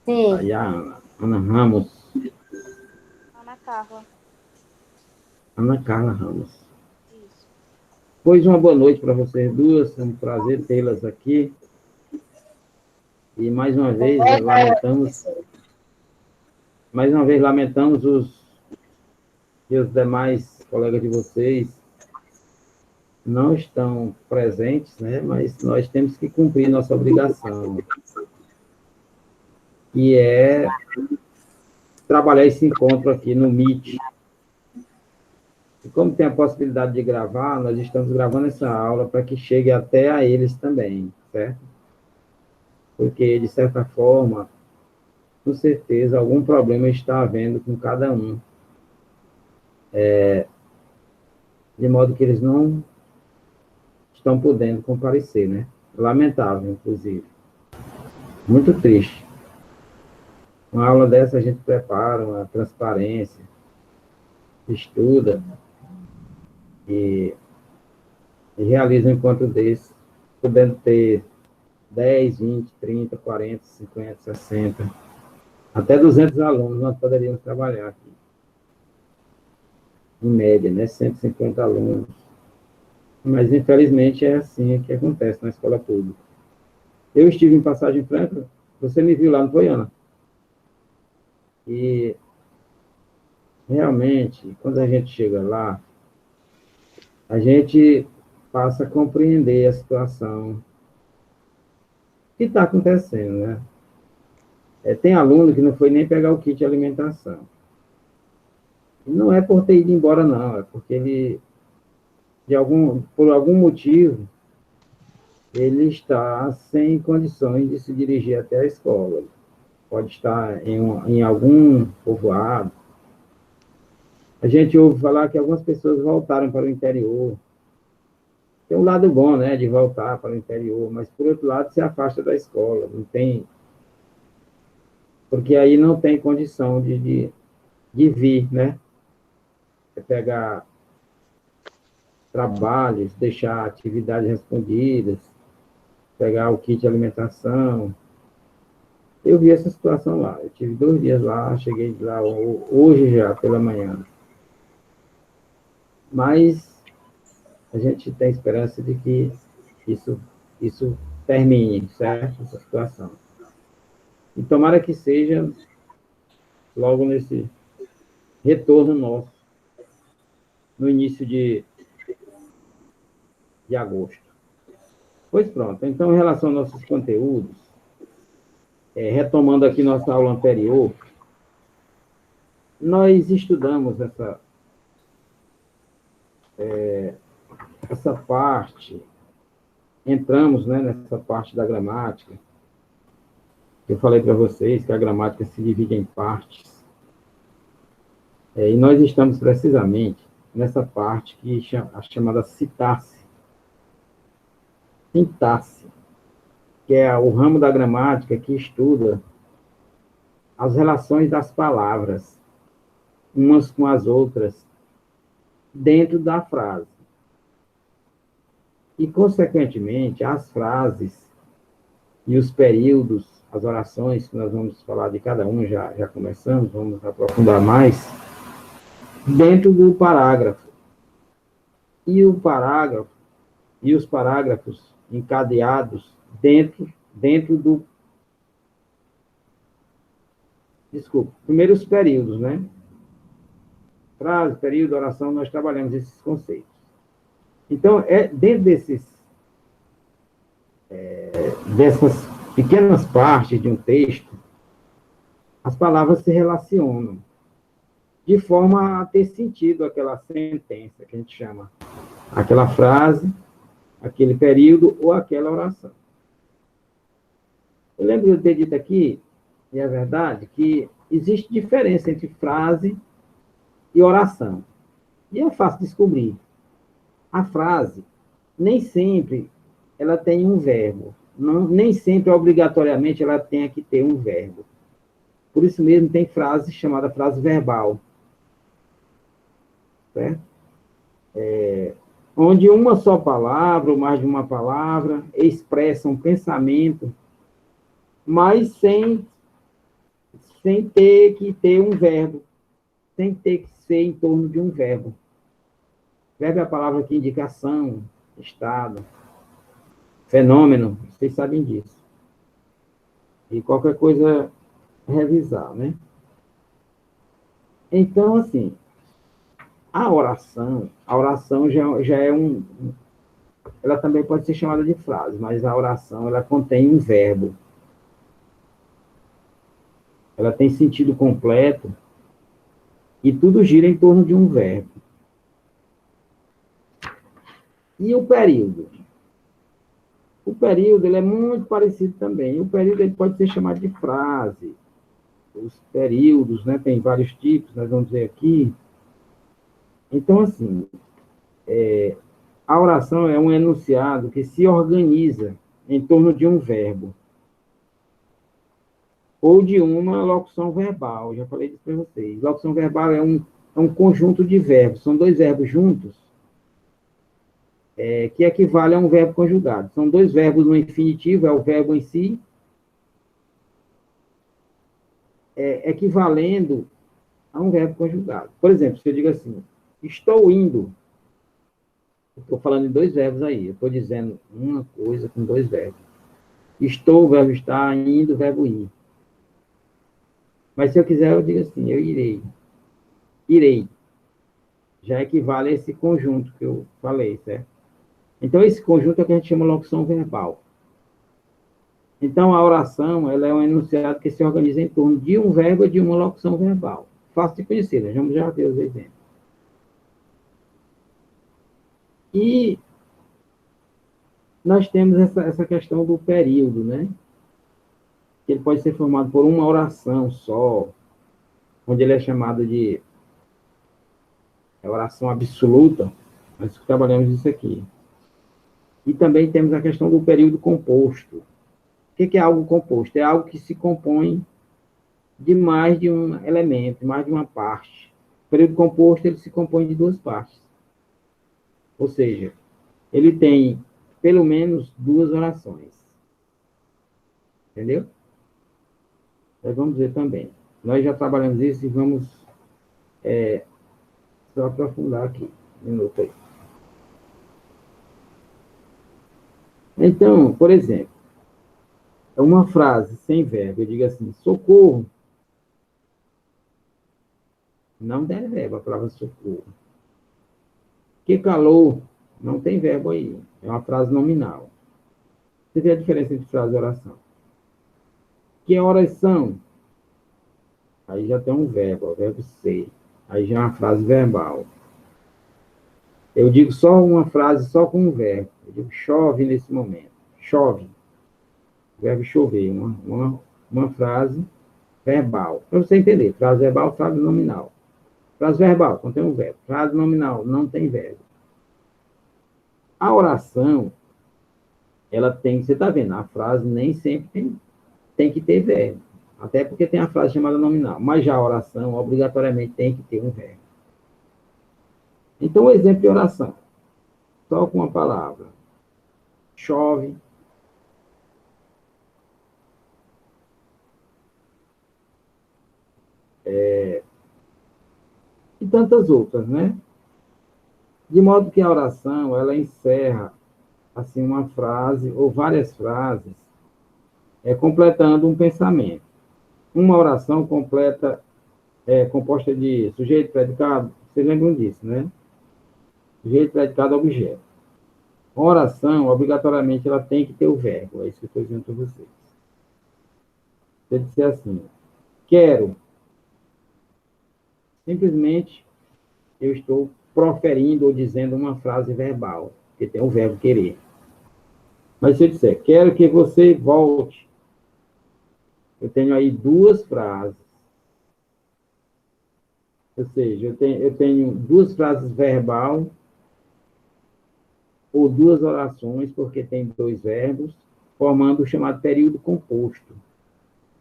Sim. Aí a Ana, Ana Ramos, Ana Carla. Ana Carla Ramos. Isso. Pois uma boa noite para vocês duas, é um prazer tê-las aqui. E mais uma vez lamentamos que os demais colegas de vocês não estão presentes, né? Mas nós temos que cumprir nossa obrigação, que é trabalhar esse encontro aqui no Meet. E como tem a possibilidade de gravar, nós estamos gravando essa aula para que chegue até a eles também, certo? Porque, de certa forma, com certeza, algum problema está havendo com cada um, de modo que eles não estão podendo comparecer, né? Lamentável, inclusive. Muito triste. Uma aula dessa a gente prepara, uma transparência, estuda e, e realiza um encontro desse, podendo ter 10, 20, 30, 40, 50, 60, até 200 alunos nós poderíamos trabalhar aqui. Em média, né? 150 alunos. Mas, infelizmente, é assim que acontece na escola pública. Eu estive em Passagem Franca, você me viu lá, não foi, Ana? E, realmente, quando a gente chega lá, a gente passa a compreender a situação que está acontecendo, né? Tem aluno que não foi nem pegar o kit de alimentação. E não é por ter ido embora, não, é porque ele, por algum motivo, ele está sem condições de se dirigir até a escola. Pode estar em algum povoado. A gente ouve falar que algumas pessoas voltaram para o interior. Tem um lado bom, né, de voltar para o interior, mas, por outro lado, se afasta da escola. Não tem, porque aí não tem condição de vir, né? É pegar trabalhos, deixar atividades respondidas, pegar o kit de alimentação. Eu vi essa situação lá. Eu tive 2 dias lá, cheguei lá hoje já, pela manhã. Mas a gente tem esperança de que isso, isso termine, certo? Essa situação. E tomara que seja logo nesse retorno nosso, no início de agosto. Pois pronto. Então, em relação aos nossos conteúdos, retomando aqui nossa aula anterior, nós estudamos essa parte, entramos, né, nessa parte da gramática. Eu falei para vocês que a gramática se divide em partes. E nós estamos precisamente nessa parte que a chamada sintaxe, que é o ramo da gramática que estuda as relações das palavras, umas com as outras, dentro da frase. E, consequentemente, as frases e os períodos, as orações, que nós vamos falar de cada um, já começamos, vamos aprofundar mais, dentro do parágrafo. E o parágrafo, e os parágrafos encadeados dentro do. Desculpa, primeiro os períodos, né? Frase, período, oração, nós trabalhamos esses conceitos. Então, dentro dessas pequenas partes de um texto, as palavras se relacionam de forma a ter sentido aquela sentença que a gente chama, aquela frase, aquele período ou aquela oração. Eu lembro de ter dito aqui, e é verdade, que existe diferença entre frase e oração. E é fácil descobrir. A frase, nem sempre ela tem um verbo. Não, nem sempre, obrigatoriamente, ela tem que ter um verbo. Por isso mesmo tem frase chamada frase verbal. Certo? Onde uma só palavra, ou mais de uma palavra, expressa um pensamento, mas sem sem ter que ter um verbo, sem ter que ser em torno de um verbo. Verbo é a palavra que indica ação, estado, fenômeno, vocês sabem disso. E qualquer coisa, revisar, né? Então, assim, a oração já é ela também pode ser chamada de frase, mas a oração, ela contém um verbo. Ela tem sentido completo e tudo gira em torno de um verbo. E o período? O período, ele é muito parecido também. O período, ele pode ser chamado de frase. Os períodos, né, tem vários tipos, nós vamos ver aqui. Então, assim, a oração é um enunciado que se organiza em torno de um verbo ou de uma locução verbal. Já falei isso para vocês. Locução verbal é um conjunto de verbos. São dois verbos juntos, que equivale a um verbo conjugado. São dois verbos no infinitivo, é o verbo em si, equivalendo a um verbo conjugado. Por exemplo, se eu digo assim, estou indo, estou falando em dois verbos aí, eu estou dizendo uma coisa com dois verbos. Estou, o verbo estar, indo, o verbo ir. Mas se eu quiser, eu digo assim, eu irei. Irei. Já equivale a esse conjunto que eu falei, certo? Então, esse conjunto é o que a gente chama de locução verbal. Então, a oração, ela é um enunciado que se organiza em torno de um verbo e de uma locução verbal. Fácil de conhecer, né? Vamos já ver os exemplos. E nós temos essa questão do período, né? Ele pode ser formado por uma oração só, onde ele é chamado de oração absoluta. Nós trabalhamos isso aqui. E também temos a questão do período composto. O que é algo composto? É algo que se compõe de mais de um elemento, mais de uma parte. O período composto, ele se compõe de duas partes. Ou seja, ele tem pelo menos duas orações. Entendeu? Nós vamos ver também. Nós já trabalhamos isso e vamos só aprofundar aqui. Um minuto aí. Então, por exemplo, uma frase sem verbo, eu digo assim, socorro. Não tem verbo a palavra socorro. Que calor? Não tem verbo aí. É uma frase nominal. Você vê a diferença entre frase e oração. Que horas são? Aí já tem um verbo, o verbo ser. Aí já é uma frase verbal. Eu digo só uma frase só com um verbo. Eu digo chove nesse momento. Chove. O verbo chover. Uma frase verbal. Para você entender. Frase verbal, frase nominal. Frase verbal, contém um verbo. Frase nominal, não tem verbo. A oração, ela tem, você está vendo, a frase nem sempre tem que ter verbo. Até porque tem a frase chamada nominal. Mas já a oração, obrigatoriamente, tem que ter um verbo. Então, o exemplo de oração. Só com uma palavra. Chove. E tantas outras, né? De modo que a oração, ela encerra, assim, uma frase, ou várias frases, completando um pensamento. Uma oração completa composta de sujeito, predicado, vocês lembram disso, né? Sujeito, predicado, objeto. Uma oração, obrigatoriamente, ela tem que ter o verbo. É isso que eu estou dizendo para vocês. Se eu disser assim, quero, simplesmente eu estou proferindo ou dizendo uma frase verbal, que tem o verbo querer. Mas se eu disser, quero que você volte, eu tenho aí duas frases. Ou seja, eu tenho duas frases verbal ou duas orações, porque tem dois verbos, formando o chamado período composto.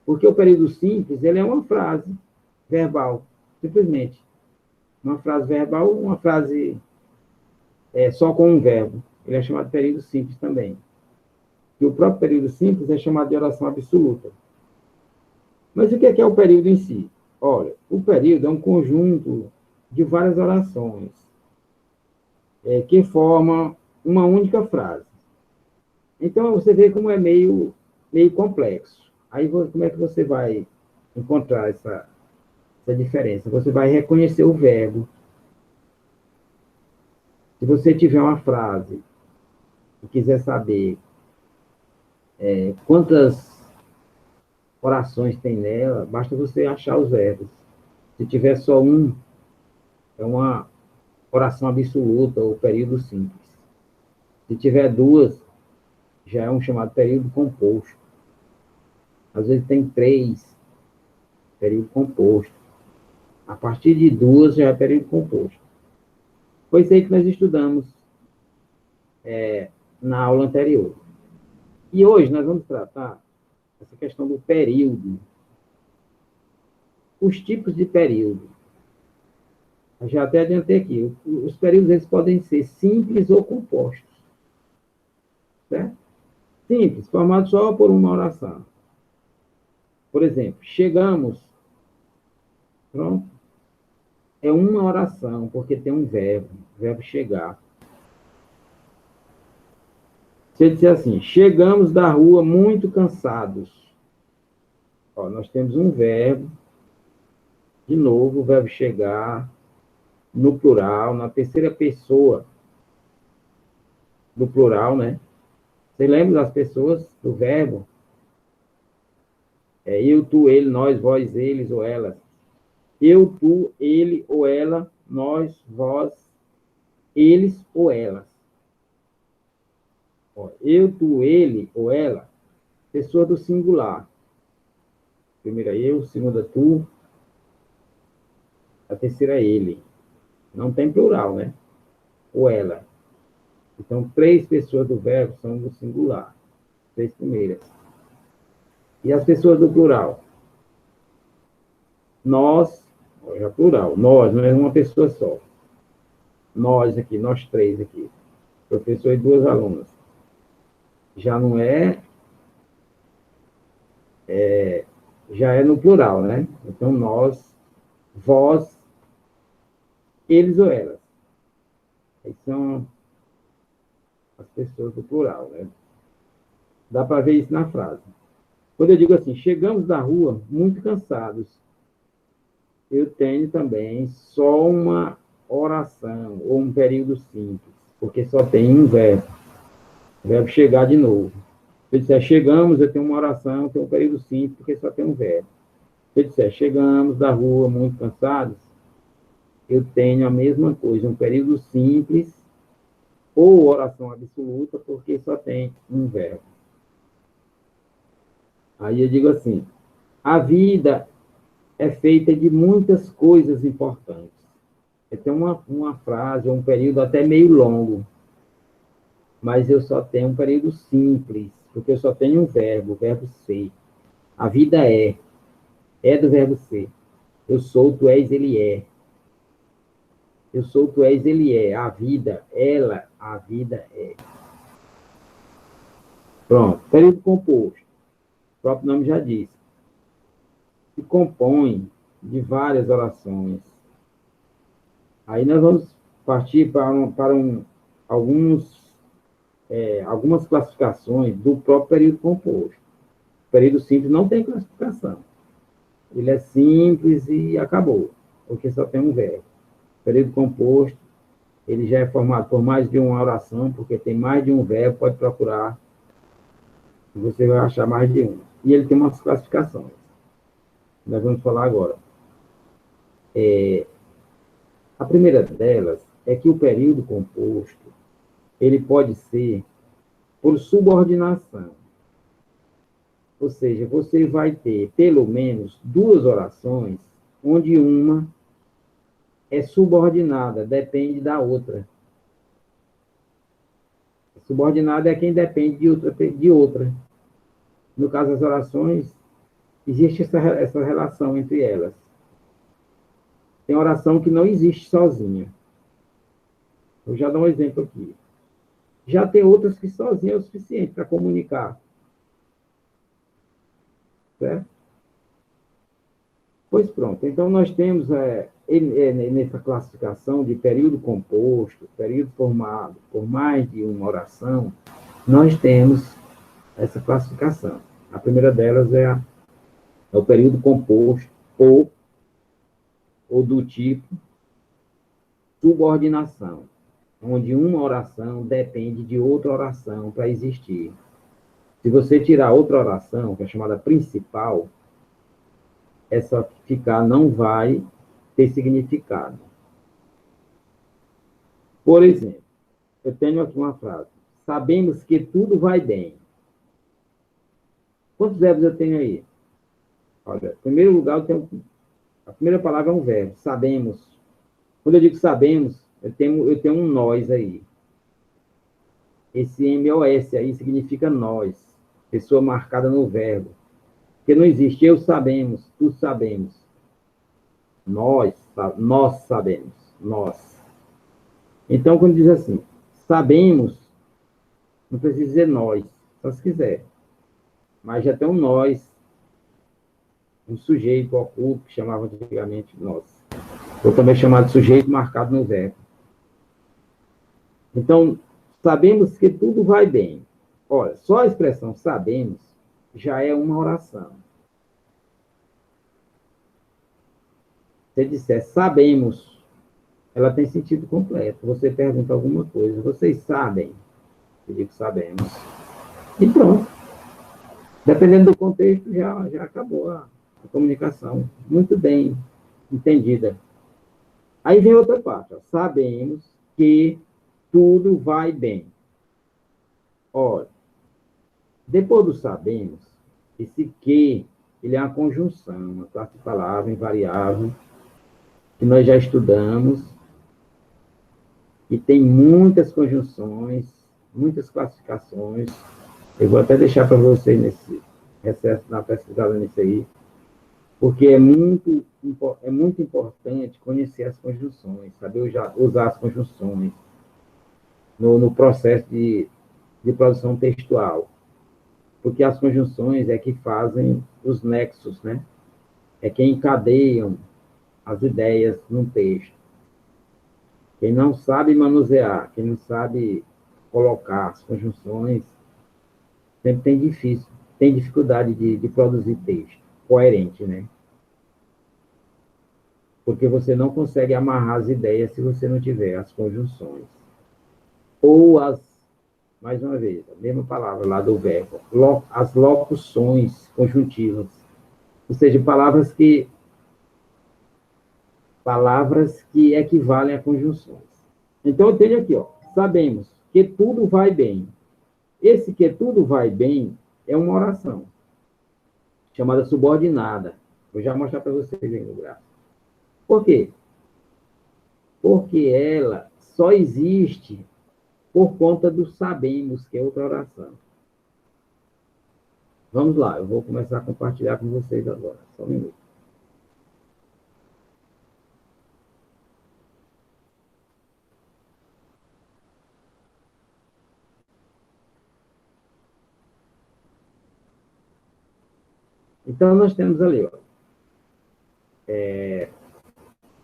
Porque o período simples, ele é uma frase verbal, simplesmente. Uma frase verbal, uma frase só com um verbo. Ele é chamado de período simples também. E o próprio período simples é chamado de oração absoluta. Mas o que é o período em si? Olha, o período é um conjunto de várias orações que formam uma única frase. Então, você vê como é meio complexo. Aí, como é que você vai encontrar essa diferença? Você vai reconhecer o verbo. Se você tiver uma frase e quiser saber quantas orações tem nela, basta você achar os verbos. Se tiver só um, é uma oração absoluta ou período simples. Se tiver duas, já é um chamado período composto. Às vezes tem três, período composto. A partir de duas já é período composto. Foi isso aí que nós estudamos na aula anterior. E hoje nós vamos tratar essa questão do período. Os tipos de período. Eu já até adiantei aqui. Os períodos eles podem ser simples ou compostos. Certo? Simples, formado só por uma oração. Por exemplo, chegamos. Pronto. É uma oração, porque tem um verbo chegar. Se eu disser assim, chegamos da rua muito cansados. Ó, nós temos um verbo, de novo, o verbo chegar, no plural, na terceira pessoa do plural, né? Você lembra das pessoas do verbo? Eu, tu, ele, nós, vós, eles ou elas. Eu, tu, ele ou ela, nós, vós, eles ou elas. Ó, eu, tu, ele ou ela, pessoa do singular. Primeira eu, segunda tu, a terceira ele. Não tem plural, né? Ou ela. Então, três pessoas do verbo são do singular. Três primeiras. E as pessoas do plural? Nós, já plural. Nós, não é uma pessoa só. Nós aqui, nós três aqui. Professor e duas alunas. Já não já é no plural, né? Então, nós, vós, eles ou elas. Aí são as pessoas do plural, né? Dá para ver isso na frase. Quando eu digo assim, chegamos da rua muito cansados, eu tenho também só uma oração ou um período simples, porque só tem um verbo. O verbo chegar de novo. Se eu disser chegamos, eu tenho uma oração, eu tenho um período simples, porque só tem um verbo. Se eu disser chegamos da rua muito cansados, eu tenho a mesma coisa, um período simples ou oração absoluta, porque só tem um verbo. Aí eu digo assim, a vida é feita de muitas coisas importantes. Tem uma frase, um período até meio longo, mas eu só tenho um período simples, porque eu só tenho um verbo, o verbo ser. A vida é do verbo ser. Eu sou, tu és, ele é. Eu sou, tu és, ele é. A vida, ela, a vida é. Pronto, período composto. O próprio nome já disse. Se compõe de várias orações. Aí nós vamos partir para algumas classificações do próprio período composto. O período simples não tem classificação. Ele é simples e acabou, porque só tem um verbo. O período composto, ele já é formado por mais de uma oração, porque tem mais de um verbo, pode procurar, e você vai achar mais de um. E ele tem umas classificações. Nós vamos falar agora. A primeira delas é que o período composto, ele pode ser por subordinação. Ou seja, você vai ter pelo menos duas orações, onde uma é subordinada, depende da outra. Subordinada é quem depende de outra. No caso das orações, existe essa relação entre elas. Tem oração que não existe sozinha. Eu já dou um exemplo aqui. Já tem outras que sozinha é o suficiente para comunicar. Certo? Pois pronto. Então, nós temos, nessa classificação de período composto, período formado por mais de uma oração, nós temos essa classificação. A primeira delas é o período composto ou do tipo subordinação, onde uma oração depende de outra oração para existir. Se você tirar outra oração, que é chamada principal, essa ficar não vai ter significado. Por exemplo, eu tenho aqui uma frase. Sabemos que tudo vai bem. Quantos verbos eu tenho aí? Olha, em primeiro lugar, a primeira palavra é um verbo, sabemos. Quando eu digo sabemos, eu tenho um nós aí. Esse MOS aí significa nós, pessoa marcada no verbo. Porque não existe eu sabemos, tu sabemos. Nós sabemos, nós. Então, quando diz assim, sabemos, não precisa dizer nós, só se quiser. Mas já tem um nós, um sujeito oculto, que chamava antigamente nós. Ou também chamado de sujeito marcado no verbo. Então, sabemos que tudo vai bem. Olha, só a expressão sabemos já é uma oração. Se disser sabemos, ela tem sentido completo. Você pergunta alguma coisa, vocês sabem? Eu digo sabemos. E pronto. Dependendo do contexto, já acabou a comunicação. Muito bem entendida. Aí vem outra parte. Ó. Sabemos que tudo vai bem. Olha, depois do sabemos, esse que, ele é uma conjunção, uma classe de palavra invariável, que nós já estudamos, e tem muitas conjunções, muitas classificações. Eu vou até deixar para vocês nesse recesso, na pesquisada nisso aí, porque é muito importante conhecer as conjunções, saber usar as conjunções no processo de produção textual. Porque as conjunções é que fazem os nexos, né? É que encadeiam as ideias num texto. Quem não sabe manusear, quem não sabe colocar as conjunções, sempre tem dificuldade de produzir texto coerente, né? Porque você não consegue amarrar as ideias se você não tiver as conjunções. Ou mais uma vez, a mesma palavra lá do verbo, as locuções conjuntivas. Ou seja, palavras que equivalem a conjunções. Então, eu tenho aqui, ó, sabemos que tudo vai bem. Esse que tudo vai bem é uma oração, chamada subordinada. Vou já mostrar para vocês aí no gráfico. Por quê? Porque ela só existe por conta do sabemos, que é outra oração. Vamos lá, eu vou começar a compartilhar com vocês agora. Só um minuto. Então, nós temos ali, ó,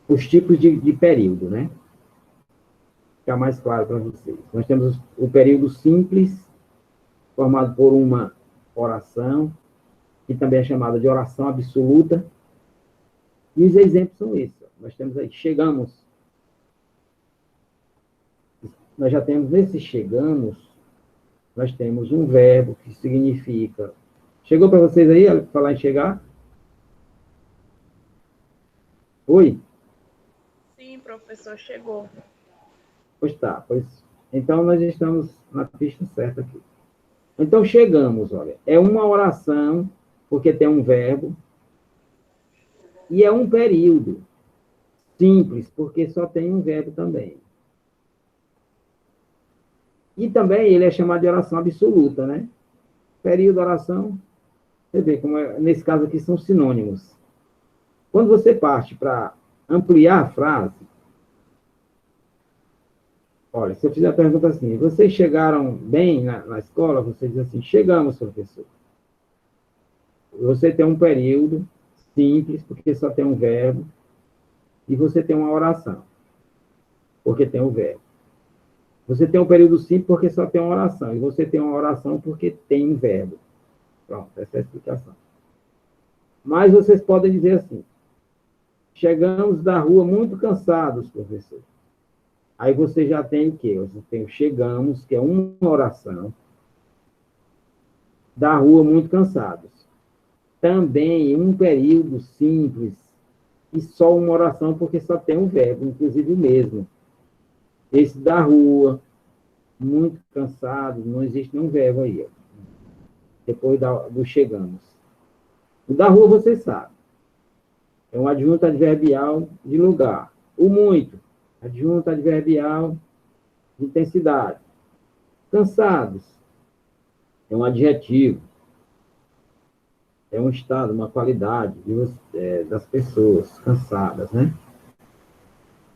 os tipos de período, né? Ficar mais claro para vocês. Nós temos o período simples, formado por uma oração, que também é chamada de oração absoluta. E os exemplos são esses. Nós temos aí, chegamos. Nós já temos nesse chegamos, nós temos um verbo que significa... Chegou para vocês aí, falar em chegar? Oi? Sim, professor, chegou. Pois tá, então nós estamos na pista certa aqui. Então chegamos, olha, é uma oração, porque tem um verbo, e é um período simples, porque só tem um verbo também. E também ele é chamado de oração absoluta, né? Período, oração, você vê como nesse caso aqui são sinônimos. Quando você parte para ampliar a frase, olha, se eu fizer a pergunta assim, vocês chegaram bem na escola? Você diz assim, chegamos, professor. Você tem um período simples, porque só tem um verbo, e você tem uma oração, porque tem um verbo. Você tem um período simples porque só tem uma oração, e você tem uma oração porque tem um verbo. Pronto, essa é a explicação. Mas vocês podem dizer assim: chegamos da rua muito cansados, professor. Aí você já tem o quê? Você tem o chegamos, que é uma oração, da rua muito cansados. Também um período simples, e só uma oração, porque só tem um verbo, inclusive o mesmo. Esse da rua, muito cansado, não existe nenhum verbo aí, ó, depois do chegamos. O da rua você sabe. É um adjunto adverbial de lugar. O muito, adjunto adverbial de intensidade. Cansados, é um adjetivo. É um estado, uma qualidade das pessoas cansadas, né?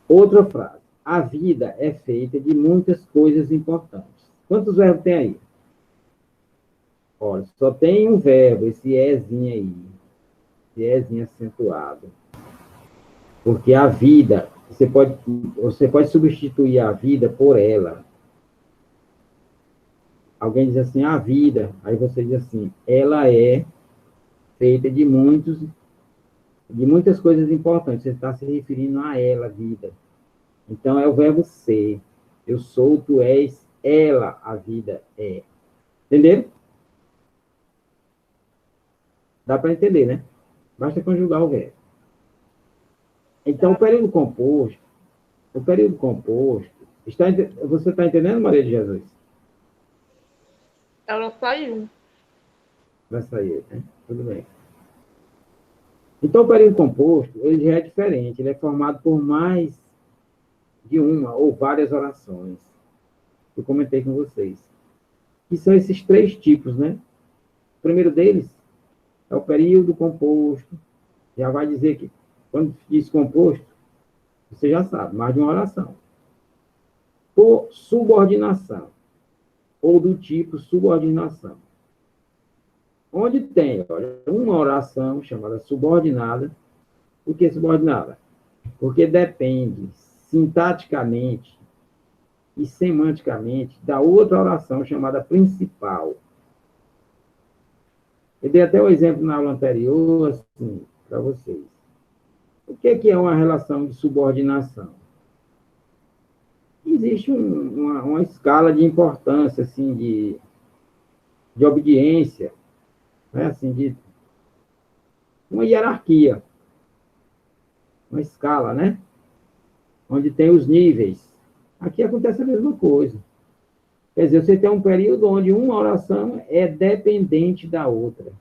Outra frase. A vida é feita de muitas coisas importantes. Quantos verbos tem aí? Olha, só tem um verbo, esse ezinho aí. Esse ezinho acentuado. Porque a vida, você pode substituir a vida por ela. Alguém diz assim, a vida. Aí você diz assim, ela é feita de muitas coisas importantes. Você está se referindo a ela, vida. Então, é o verbo ser. Eu sou, tu és, ela, a vida é. Entenderam? Dá para entender, né? Basta conjugar o verbo. Então, o período composto, você está entendendo, Maria de Jesus? Ela saiu. Vai sair, né? Tudo bem. Então, o período composto, ele já é diferente. Ele é formado por mais de uma ou várias orações. Eu comentei com vocês. Que são esses três tipos, né? O primeiro deles é o período composto. Já vai dizer que, quando diz composto, você já sabe, mais de uma oração. Por subordinação, ou do tipo subordinação. Onde tem, olha, uma oração chamada subordinada. Por que subordinada? Porque depende sintaticamente e semanticamente da outra oração chamada principal. Eu dei até o exemplo na aula anterior, assim, para vocês. O que é uma relação de subordinação? Existe uma escala de importância, assim, de obediência, né? Assim, de uma hierarquia, uma escala, né? Onde tem os níveis. Aqui acontece a mesma coisa. Quer dizer, você tem um período onde uma oração é dependente da outra.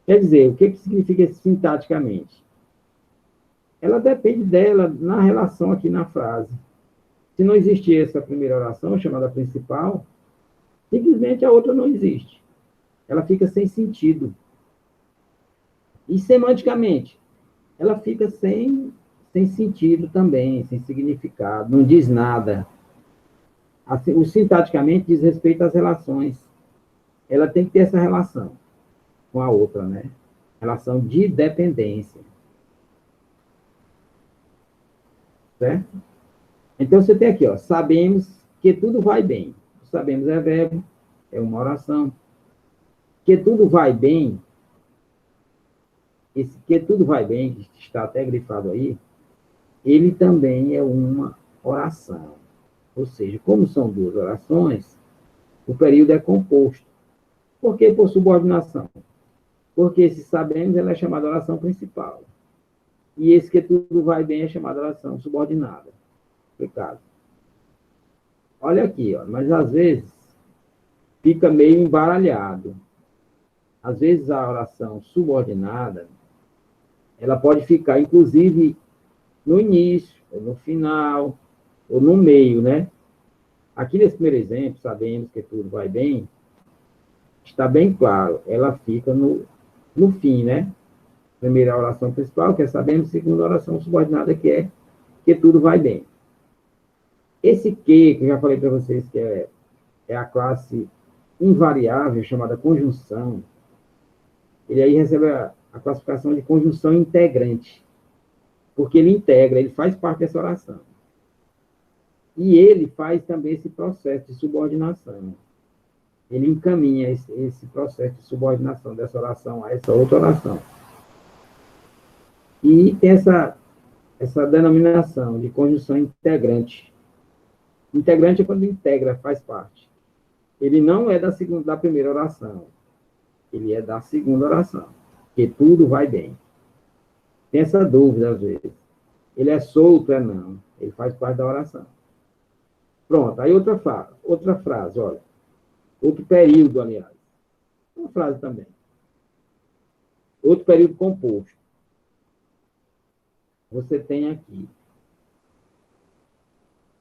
Quer dizer, o que significa sintaticamente? Ela depende dela na relação aqui na frase. Se não existir essa primeira oração, chamada principal, simplesmente a outra não existe. Ela fica sem sentido. E semanticamente, ela fica sem sentido também, sem significado, não diz nada. Assim, o sintaticamente diz respeito às relações. Ela tem que ter essa relação com a outra, né? Relação de dependência. Certo? Então, você tem aqui, ó, sabemos que tudo vai bem. Sabemos é verbo, é uma oração. Que tudo vai bem, esse que tudo vai bem, que está até grifado aí, ele também é uma oração. Ou seja, como são duas orações, o período é composto. Por que por subordinação? Porque esse sabemos, ela é chamada oração principal. E esse que tudo vai bem é chamada oração subordinada. Explicado. Olha aqui, ó, mas às vezes fica meio embaralhado. Às vezes a oração subordinada, ela pode ficar, inclusive, no início, ou no final, ou no meio, né? Aqui nesse primeiro exemplo, sabemos que tudo vai bem, está bem claro, ela fica no fim, né? Primeira oração principal, que é sabemos, segunda oração subordinada, que é que tudo vai bem. Esse que eu já falei para vocês que é a classe invariável, chamada conjunção, ele aí recebe a classificação de conjunção integrante, porque ele integra, ele faz parte dessa oração. E ele faz também esse processo de subordinação. Ele encaminha esse processo de subordinação dessa oração a essa outra oração. E tem essa denominação de conjunção integrante. Integrante é quando integra, faz parte. Ele não é da primeira oração. Ele é da segunda oração. Que tudo vai bem. Tem essa dúvida, às vezes. Ele é solto, é não. Ele faz parte da oração. Pronto, aí outra frase, olha. Outro período, aliás. Uma frase também. Outro período composto. Você tem aqui.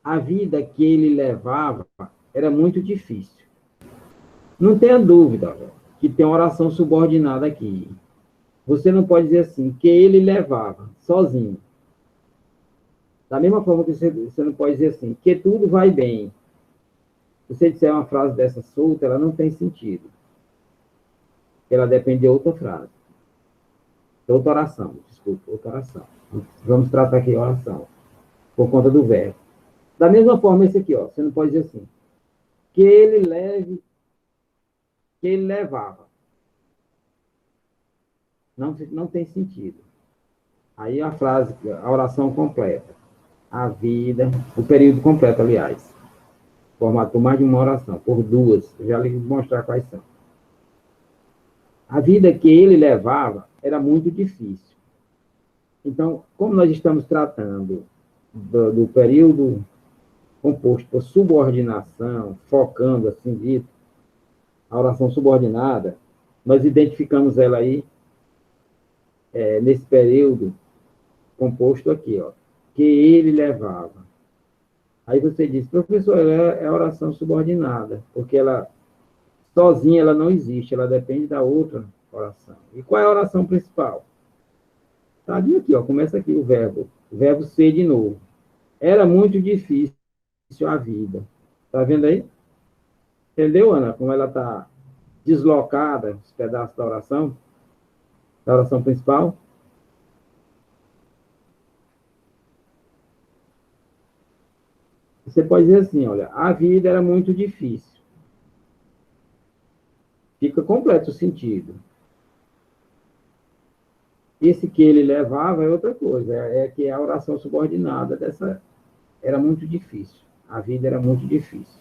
A vida que ele levava era muito difícil. Não tenha dúvida que tem uma oração subordinada aqui. Você não pode dizer assim, que ele levava, sozinho. Da mesma forma que você não pode dizer assim, que tudo vai bem. Se você disser uma frase dessa solta, ela não tem sentido. Ela depende de outra frase. Outra oração, desculpa, outra oração. Vamos tratar aqui a oração, por conta do verbo. Da mesma forma, esse aqui, ó, você não pode dizer assim, que ele levava. Não tem sentido. Aí a frase, a oração completa. A vida, o período completo, aliás. Formado por mais de uma oração, por duas. Eu já lhe vou mostrar quais são. A vida que ele levava era muito difícil. Então, como nós estamos tratando do período composto por subordinação, focando, assim dito, a oração subordinada, nós identificamos ela aí, nesse período composto aqui, ó, que ele levava. Aí você diz, professor, é a oração subordinada, porque ela, sozinha, ela não existe, ela depende da outra oração. E qual é a oração principal? Tá aqui, ó, começa aqui o verbo ser de novo. Era muito difícil a vida. Tá vendo aí? Entendeu, Ana, como ela está deslocada, os pedaços da oração principal? Você pode dizer assim, olha, a vida era muito difícil. Fica completo o sentido. Esse que ele levava é outra coisa, é que a oração subordinada dessa era muito difícil. A vida era muito difícil.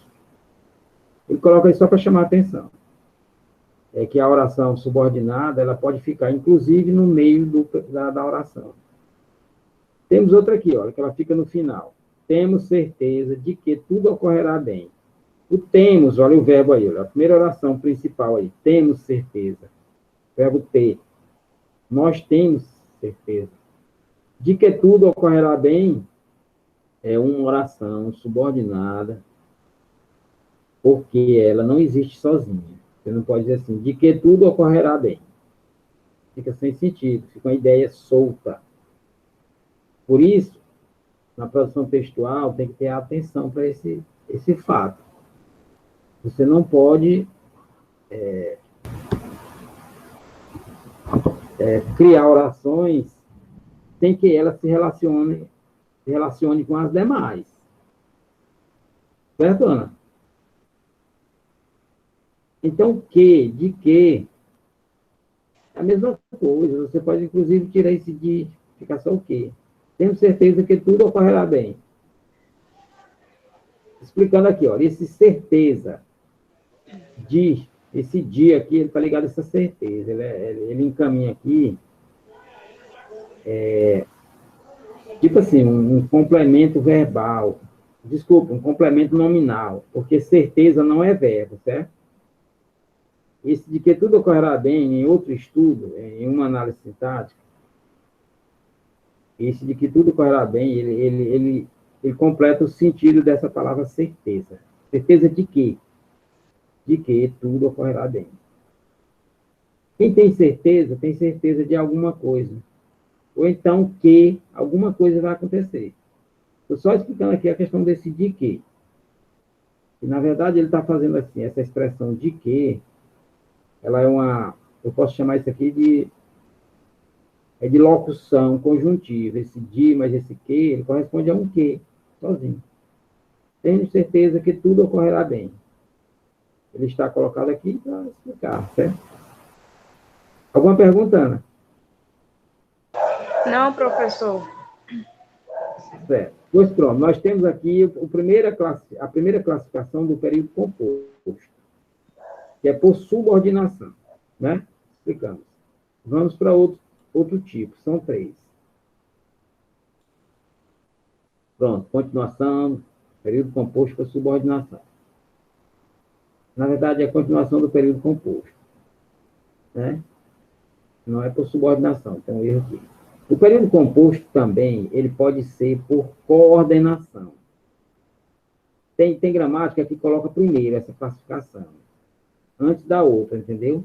Ele coloca isso só para chamar a atenção. É que a oração subordinada, ela pode ficar, inclusive, no meio da oração. Temos outra aqui, olha, que ela fica no final. Temos certeza de que tudo ocorrerá bem. O temos, olha o verbo aí, olha, a primeira oração principal aí, temos certeza. Verbo ter. Nós temos certeza. De que tudo ocorrerá bem é uma oração subordinada, porque ela não existe sozinha. Você não pode dizer assim, de que tudo ocorrerá bem. Fica sem sentido, fica uma ideia solta. Por isso, na produção textual, tem que ter atenção para esse fato. Você não pode criar orações sem que elas se relacione com as demais. Certo, Ana? Então, de que, é a mesma coisa. Você pode, inclusive, tirar esse de, ficar só o quê? Tenho certeza que tudo ocorrerá bem. Explicando aqui, olha, esse certeza de, esse dia aqui, ele está ligado a essa certeza. Ele encaminha aqui, tipo assim, um complemento verbal. Desculpa, um complemento nominal, porque certeza não é verbo, certo? Esse de que tudo ocorrerá bem, em outro estudo, em uma análise sintática, esse de que tudo ocorrerá bem, ele completa o sentido dessa palavra certeza. Certeza de quê? De que tudo ocorrerá bem. Quem tem certeza de alguma coisa. Ou então que alguma coisa vai acontecer. Estou só explicando aqui a questão desse de que. E, na verdade, ele está fazendo assim, essa expressão de que, ela é uma, eu posso chamar isso aqui de é de locução conjuntiva. Esse de mais esse que, ele corresponde a um que, sozinho. Tenho certeza que tudo ocorrerá bem. Ele está colocado aqui para explicar, certo? Alguma pergunta, Ana? Não, professor. Certo. Pois pronto, nós temos aqui a primeira classificação do período composto, que é por subordinação, né? Explicamos. Vamos para outro tipo, são 3. Pronto, continuação, período composto por subordinação. Na verdade, é a continuação do período composto, né? Não é por subordinação, tem um erro aqui. O período composto também, ele pode ser por coordenação. Tem gramática que coloca primeiro essa classificação, antes da outra, entendeu?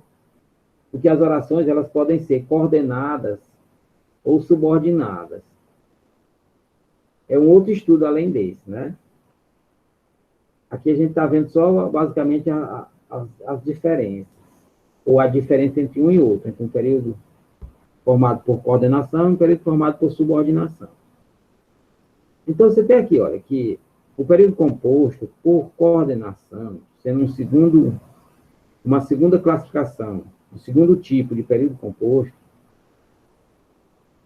Porque as orações, elas podem ser coordenadas ou subordinadas. É um outro estudo além desse, né? Aqui a gente está vendo só, basicamente, as diferenças, ou a diferença entre um e outro, entre um período formado por coordenação e um período formado por subordinação. Então, você tem aqui, olha, que o período composto por coordenação, sendo uma segunda classificação, um segundo tipo de período composto,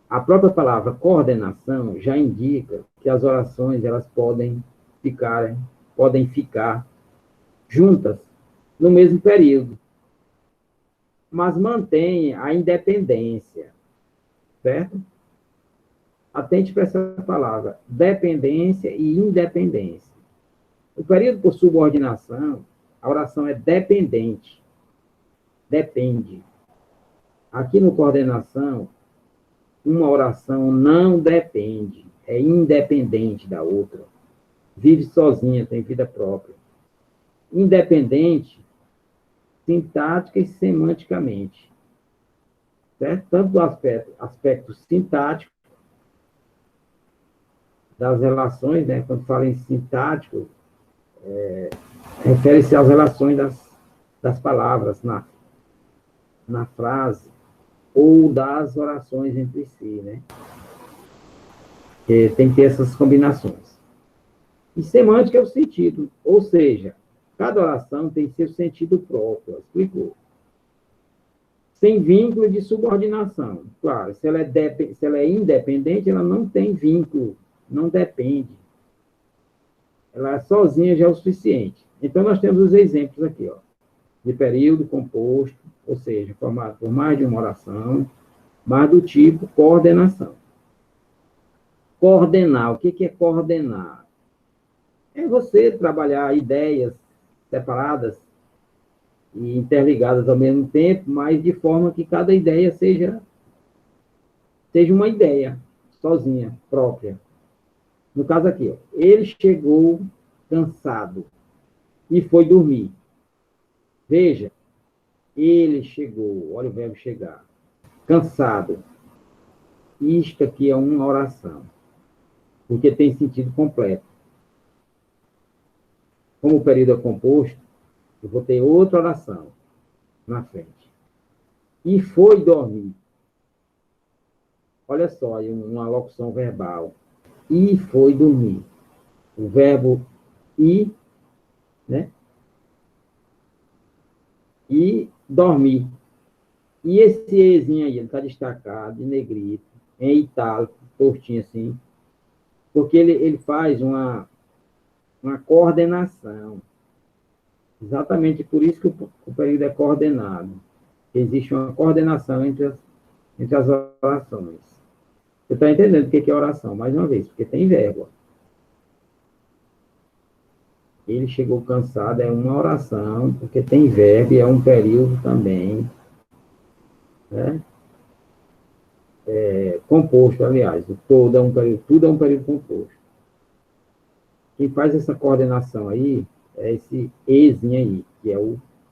a própria palavra coordenação já indica que as orações elas podem ficar juntas no mesmo período, mas mantém a independência, certo? Atente para essa palavra, dependência e independência. No período por subordinação, a oração é dependente, depende. Aqui no coordenação, uma oração não depende, é independente da outra. Vive sozinha, tem vida própria. Independente, sintática e semanticamente. Certo? Tanto do aspecto sintático, das relações, né? Quando fala em sintático, refere-se às relações das palavras na frase, ou das orações entre si, né? Tem que ter essas combinações. E semântica é o sentido, ou seja, cada oração tem seu sentido próprio, explicou. Sem vínculo de subordinação. Claro, se ela é independente, ela não tem vínculo, não depende. Ela sozinha já é o suficiente. Então, nós temos os exemplos aqui, ó, de período composto, ou seja, formado por mais de uma oração, mas do tipo coordenação. Coordenar, o que é coordenar? É você trabalhar ideias separadas e interligadas ao mesmo tempo, mas de forma que cada ideia seja uma ideia sozinha, própria. No caso aqui, ó, ele chegou cansado e foi dormir. Veja, ele chegou, olha o verbo chegar, cansado. Isto aqui é uma oração, porque tem sentido completo. Como o período é composto, eu vou ter outra oração na frente. E foi dormir. Olha só, aí uma locução verbal. E foi dormir. O verbo ir, né? E dormir. E esse ezinho aí, ele está destacado, em negrito, em itálico, tortinho assim, porque ele faz uma coordenação. Exatamente por isso que o período é coordenado. Existe uma coordenação entre as orações. Você está entendendo o que é oração? Mais uma vez, porque tem verbo. Ele chegou cansado, é uma oração, porque tem verbo e é um período também, né? Composto, aliás. Tudo é um período composto. Quem faz essa coordenação aí é esse ezinho aí,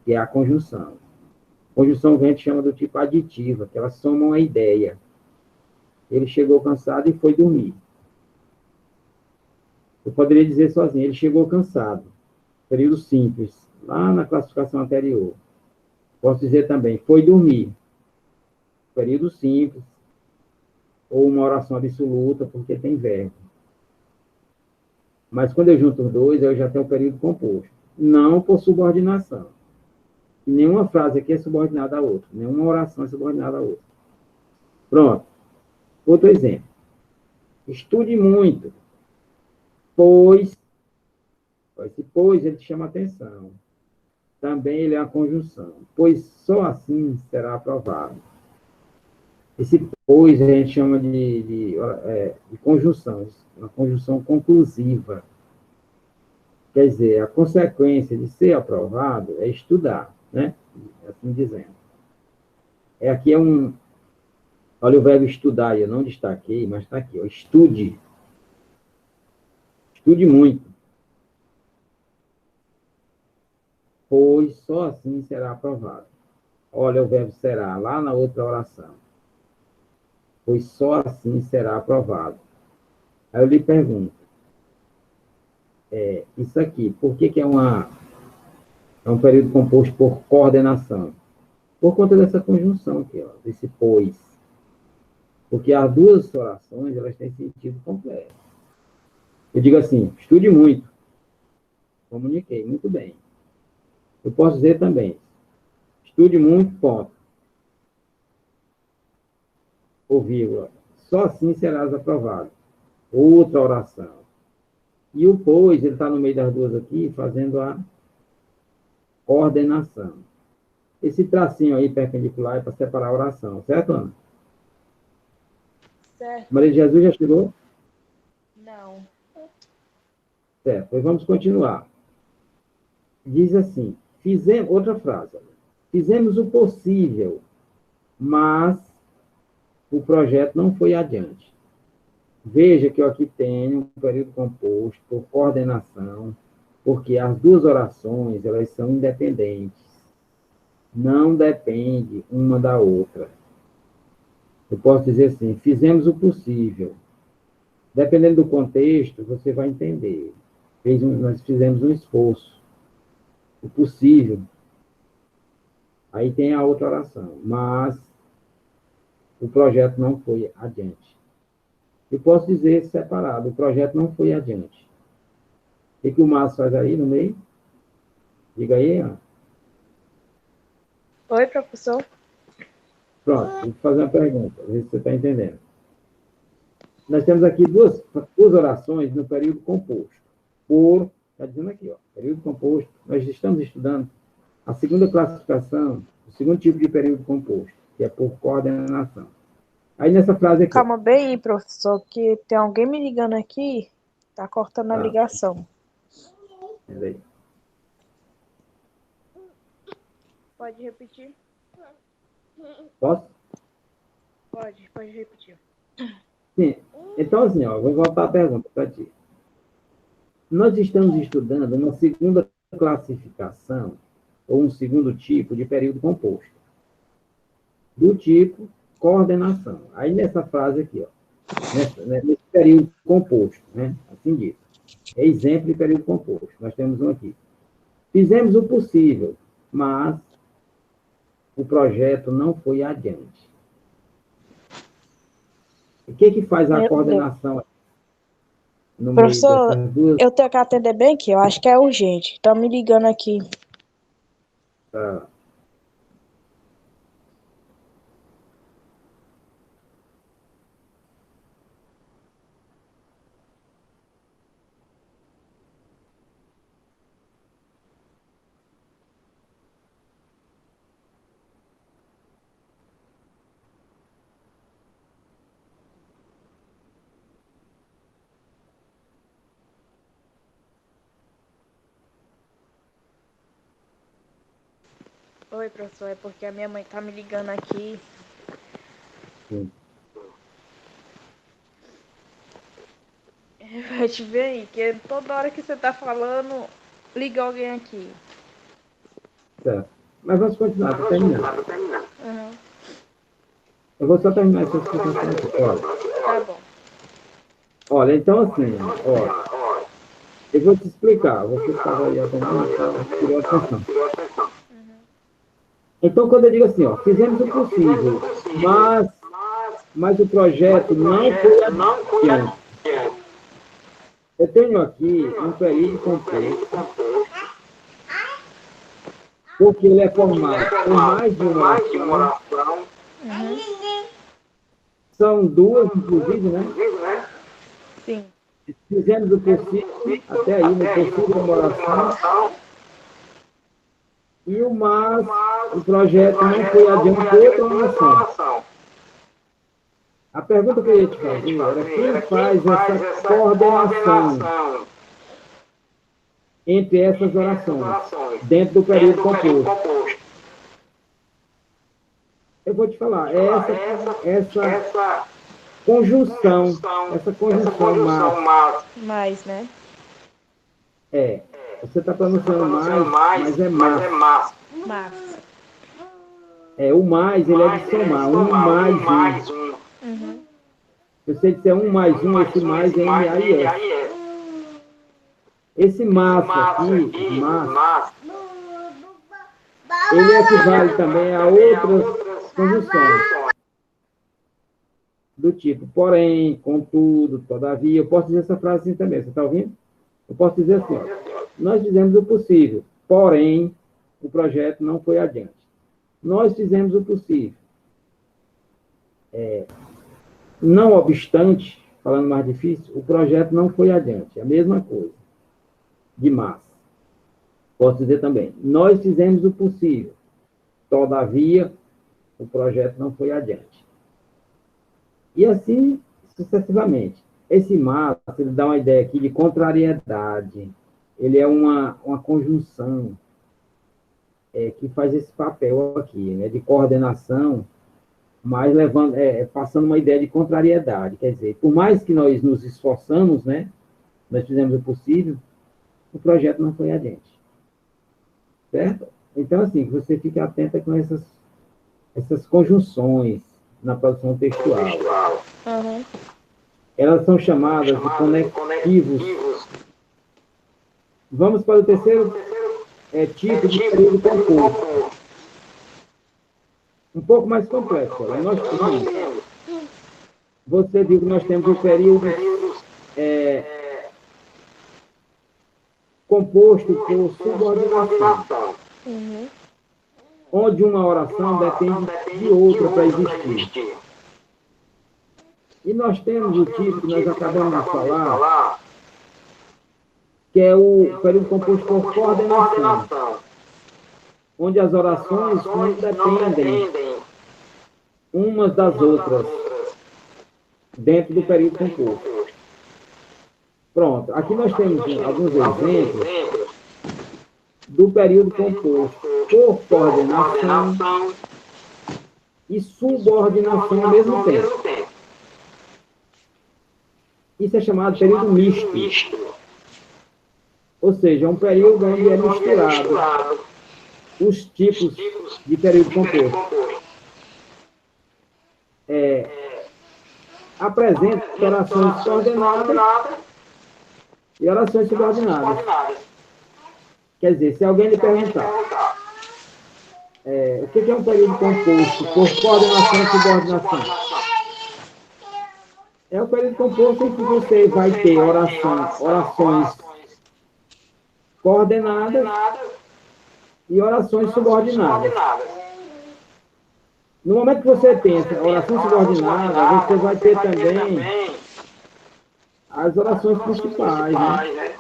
que é a conjunção. Conjunção que a gente chama do tipo aditiva, que elas somam a ideia. Ele chegou cansado e foi dormir. Eu poderia dizer sozinho, ele chegou cansado. Período simples, lá na classificação anterior. Posso dizer também, foi dormir. Período simples. ou uma oração absoluta, porque tem verbo. Mas quando eu junto os dois, eu já tenho o período composto. Não por subordinação. Nenhuma frase aqui é subordinada à outra. Nenhuma oração é subordinada à outra. Pronto. Outro exemplo. Estude muito, pois... Esse pois, ele chama atenção. Também ele é uma conjunção. Pois só assim será aprovado. Esse pois a gente chama de conjunção. Uma conjunção conclusiva. Quer dizer, a consequência de ser aprovado é estudar, né? Assim dizendo. Aqui é um... Olha o verbo estudar, eu não destaquei, mas está aqui, ó. Estude. Estude muito. Pois só assim será aprovado. Olha o verbo será, lá na outra oração. Pois só assim será aprovado. Aí eu lhe pergunto, isso aqui, por que é um período composto por coordenação? Por conta dessa conjunção aqui, ó, desse pois. Porque as duas orações, elas têm sentido completo. Eu digo assim, estude muito. Comuniquei, muito bem. Eu posso dizer também, estude muito, ponto. Ou vírgula. Só assim serás aprovado. Outra oração. E o pois, ele está no meio das duas aqui, fazendo a coordenação. Esse tracinho aí perpendicular é para separar a oração, certo, Ana? Certo. Maria de Jesus já chegou? Não. Certo, pois vamos continuar. Diz assim, outra frase. Fizemos o possível, mas o projeto não foi adiante. Veja que eu aqui tenho um período composto por coordenação, porque as duas orações, elas são independentes. Não depende uma da outra. Eu posso dizer assim, fizemos o possível. Dependendo do contexto, você vai entender. Nós fizemos um esforço. O possível. Aí tem a outra oração. Mas o projeto não foi adiante. Eu posso dizer separado, o projeto não foi adiante. O que o Márcio faz aí no meio? Diga aí, Ana. Oi, professor. Pronto, vou fazer uma pergunta, ver se você está entendendo. Nós temos aqui duas orações no período composto. Está dizendo aqui, ó, período composto. Nós estamos estudando a segunda classificação, o segundo tipo de período composto, que é por coordenação. Aí nessa frase aqui. Calma bem aí, professor, que tem alguém me ligando aqui, tá cortando a ligação. Peraí. Pode repetir? Posso? Pode repetir. Sim. Então, assim, ó, vou voltar a pergunta para ti. Nós estamos estudando uma segunda classificação, ou um segundo tipo de período composto. Do tipo coordenação. Aí nessa frase aqui, ó, nesse período composto, né? Assim dito. É exemplo de período composto. Nós temos um aqui. Fizemos o possível, mas o projeto não foi adiante. O que faz a coordenação no professor, meio dessas duas? Eu tenho que atender bem aqui, eu acho que é urgente. Estão me ligando aqui. Tá. Oi, professor, é porque a minha mãe tá me ligando aqui. Sim. Vai te ver aí, que toda hora que você tá falando, liga alguém aqui. Certo. Mas vamos continuar, para terminar. Uhum. Eu vou só terminar essa explicação aqui. Olha. Tá bom. Olha, então assim, olha, eu vou te explicar. Você estava aí atendendo, tirou atenção. Então, quando eu digo assim, ó, fizemos o possível, mas mas o projeto não foi adiante. Eu tenho aqui um período composto, porque ele é formado por mais de uma oração. São duas, inclusive, né? Sim. Fizemos o possível, até aí, no possível uma oração, e o projeto não foi adiante outra oração. A pergunta que eu ia te fazer era quem faz essa coordenação entre essas orações, dentro do período composto. Eu vou te falar, essa conjunção Mais, né? você está pronunciando mais, mas é mais. Mas. O mais, ele é de somar, um mais um. Se você disser um mais um, esse mais é M-A-I-S. Esse massa aqui, massa, ele equivale também a outras conjunções. Do tipo, porém, contudo, todavia. Eu posso dizer essa frase assim também, você está ouvindo? Eu posso dizer assim, ó, nós fizemos o possível, porém, o projeto não foi adiante. Nós fizemos o possível. Não obstante, falando mais difícil, o projeto não foi adiante. É a mesma coisa. De massa. Posso dizer também, nós fizemos o possível, todavia, o projeto não foi adiante. E assim, sucessivamente. Esse massa, ele dá uma ideia aqui de contrariedade. Ele é uma conjunção que faz esse papel aqui, né, de coordenação, mas levando, passando uma ideia de contrariedade. Quer dizer, por mais que nós nos esforçamos, né, nós fizemos o possível, o projeto não foi adiante. Certo? Então, assim, você fique atenta com essas conjunções na produção textual. Elas são chamadas de conectivos. Vamos para o terceiro tipo de período composto. Um pouco mais complexo. Você viu que nós temos o período composto por subordinação, onde uma oração depende de outra para existir. E nós temos o tipo que nós acabamos de falar, que é o período composto por coordenação, onde as orações não dependem umas das outras dentro do período composto. Pronto, aqui nós temos alguns exemplos do período composto por coordenação e subordinação ao mesmo tempo. Isso é chamado de período misto. Ou seja, é um período onde é misturado os tipos de período composto. Apresenta orações coordenadas e orações subordinadas. Quer dizer, se alguém lhe perguntar o que é um período composto por coordenação e subordinação? É o período composto em que você vai ter orações coordenadas e orações subordinadas. No momento que você pensa em oração subordinada, você vai ter também as orações principais, né?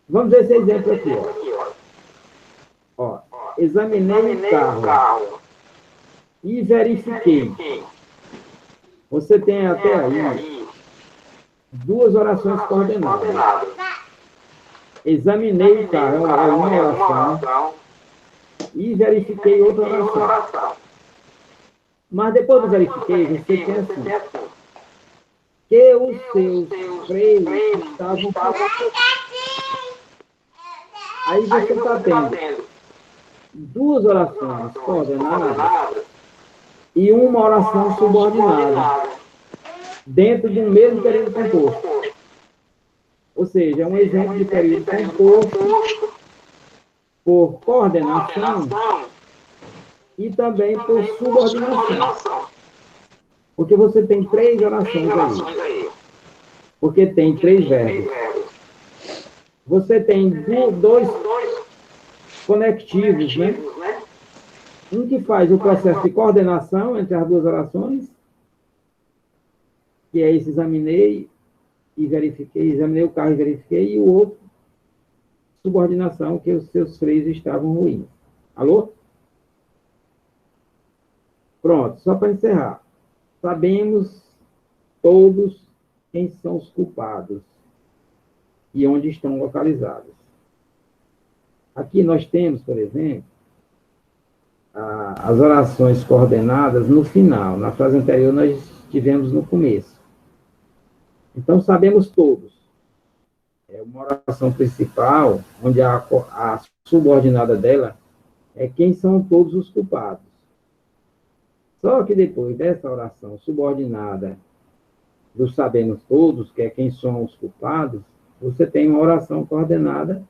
Vamos ver esse exemplo aqui, ó. Examinei o carro e verifiquei. Você tem até aí duas orações coordenadas. Examinei o carro, é uma oração, e verifiquei outra oração. Mas depois do verifiquei, você tem assim, que os seus freios estavam... Aí você está tendo duas orações coordenadas e uma oração subordinada dentro de um mesmo período composto. Ou seja, é um exemplo de período composto por coordenação e também por subordinação. Porque você tem 3 orações aí. Porque tem 3 verbos. Você tem dois conectivos, né? Um que faz o processo de coordenação entre as 2 orações, que é esse examinei e verifiquei, examinei o carro e verifiquei, e o outro, subordinação, que os seus freios estavam ruins. Alô? Pronto, só para encerrar. Sabemos todos quem são os culpados e onde estão localizados. Aqui nós temos, por exemplo, as orações coordenadas no final. Na frase anterior nós tivemos no começo. Então sabemos todos. É uma oração principal, onde a subordinada dela é quem são todos os culpados. Só que depois dessa oração subordinada do sabemos todos, que é quem são os culpados, você tem uma oração coordenada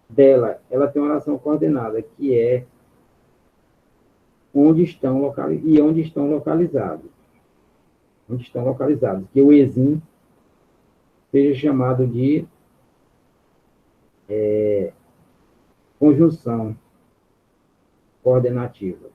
dela. Ela tem uma oração coordenada, que é onde estão localizados. Onde estão localizados. Que o exim seja chamado de conjunção coordenativa.